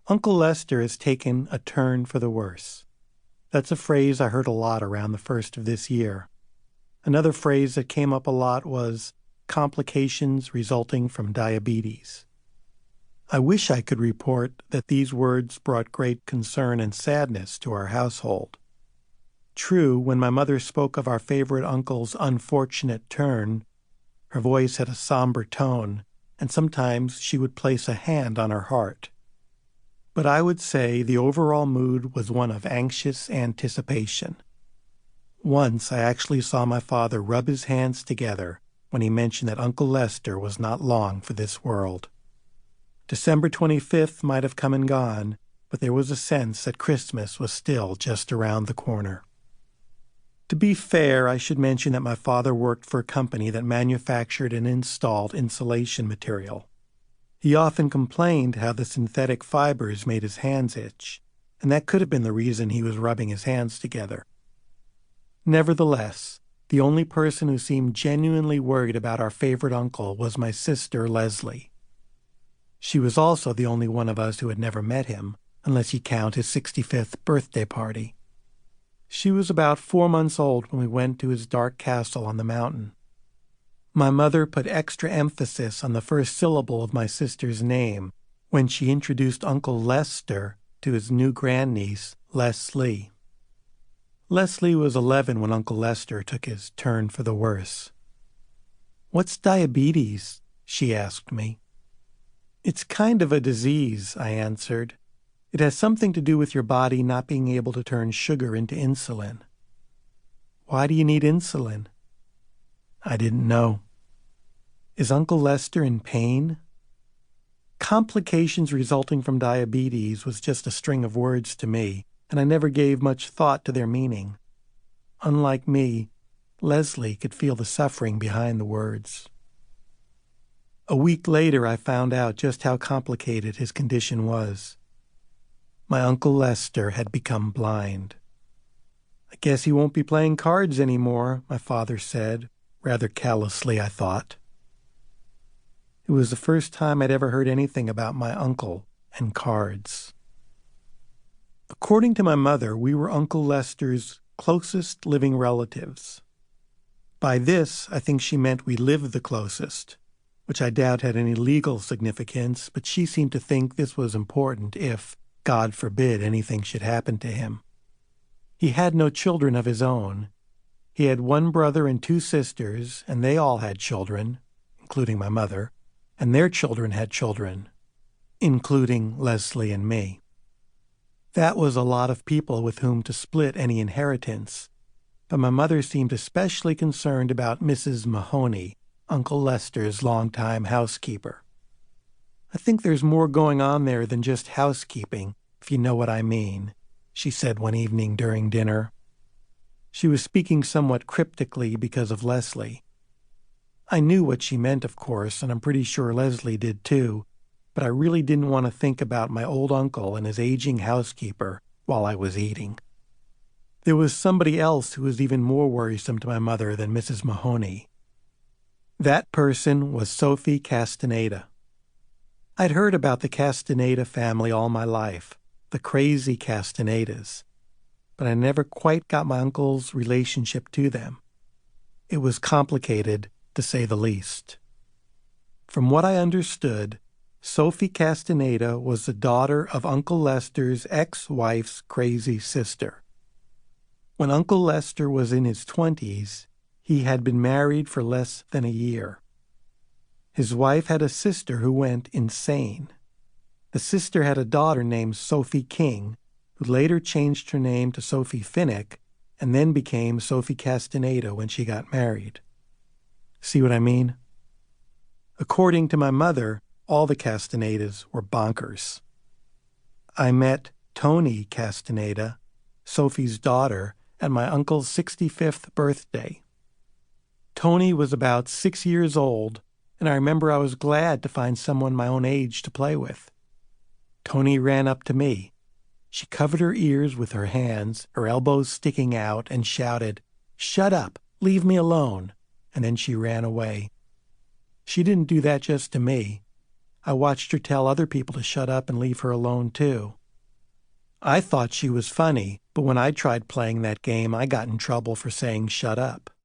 Uncle Lester has taken a turn for the worse. That's a phrase I heard a lot around the first of this year. Another phrase that came up a lot was complications resulting from diabetes. I wish I could report that these words brought great concern and sadness to our household. True, when my mother spoke of our favorite uncle's unfortunate turn, her voice had a somber tone, and sometimes she would place a hand on her heart. But I would say the overall mood was one of anxious anticipation. Once I actually saw my father rub his hands together when he mentioned that Uncle Lester was not long for this world. December 25th might have come and gone, but there was a sense that Christmas was still just around the corner. To be fair, I should mention that my father worked for a company that manufactured and installed insulation material. He often complained how the synthetic fibers made his hands itch, and that could have been the reason he was rubbing his hands together. Nevertheless, the only person who seemed genuinely worried about our favorite uncle was my sister Leslie. She was also the only one of us who had never met him, unless you count his 65th birthday party. She was about 4 months old when we went to his dark castle on the mountain. My mother put extra emphasis on the first syllable of my sister's name when she introduced Uncle Lester to his new grandniece, Leslie. Leslie was 11 when Uncle Lester took his turn for the worse. "What's diabetes?" she asked me. "It's kind of a disease," I answered. "It has something to do with your body not being able to turn sugar into insulin." "Why do you need insulin?" I didn't know. "Is Uncle Lester in pain?" Complications resulting from diabetes was just a string of words to me, and I never gave much thought to their meaning. Unlike me, Leslie could feel the suffering behind the words. A week later, I found out just how complicated his condition was. My Uncle Lester had become blind. "I guess he won't be playing cards anymore," my father said, rather callously, I thought. It was the first time I'd ever heard anything about my uncle and cards. According to my mother, we were Uncle Lester's closest living relatives. By this, I think she meant we lived the closest, which I doubt had any legal significance, but she seemed to think this was important if, God forbid, anything should happen to him. He had no children of his own. He had one brother and 2 sisters, and they all had children, including my mother, and their children had children, including Leslie and me. That was a lot of people with whom to split any inheritance, but my mother seemed especially concerned about Mrs. Mahoney, Uncle Lester's longtime housekeeper. "I think there's more going on there than just housekeeping, if you know what I mean," she said one evening during dinner. She was speaking somewhat cryptically because of Leslie. I knew what she meant, of course, and I'm pretty sure Leslie did too, but I really didn't want to think about my old uncle and his aging housekeeper while I was eating. There was somebody else who was even more worrisome to my mother than Mrs. Mahoney. That person was Sophie Castaneda. I'd heard about the Castaneda family all my life, the crazy Castanedas, but I never quite got my uncle's relationship to them. It was complicated, to say the least. From what I understood, Sophie Castaneda was the daughter of Uncle Lester's ex-wife's crazy sister. When Uncle Lester was in his 20s, he had been married for less than a year. His wife had a sister who went insane. The sister had a daughter named Sophie King, who later changed her name to Sophie Finnick and then became Sophie Castaneda when she got married. See what I mean? According to my mother, all the Castanedas were bonkers. I met Toni Castaneda, Sophie's daughter, at my uncle's 65th birthday. Toni was about 6 years old, and I remember I was glad to find someone my own age to play with. Toni ran up to me. She covered her ears with her hands, her elbows sticking out, and shouted, "Shut up! Leave me alone!" And then she ran away. She didn't do that just to me. I watched her tell other people to shut up and leave her alone, too. I thought she was funny, but when I tried playing that game, I got in trouble for saying shut up.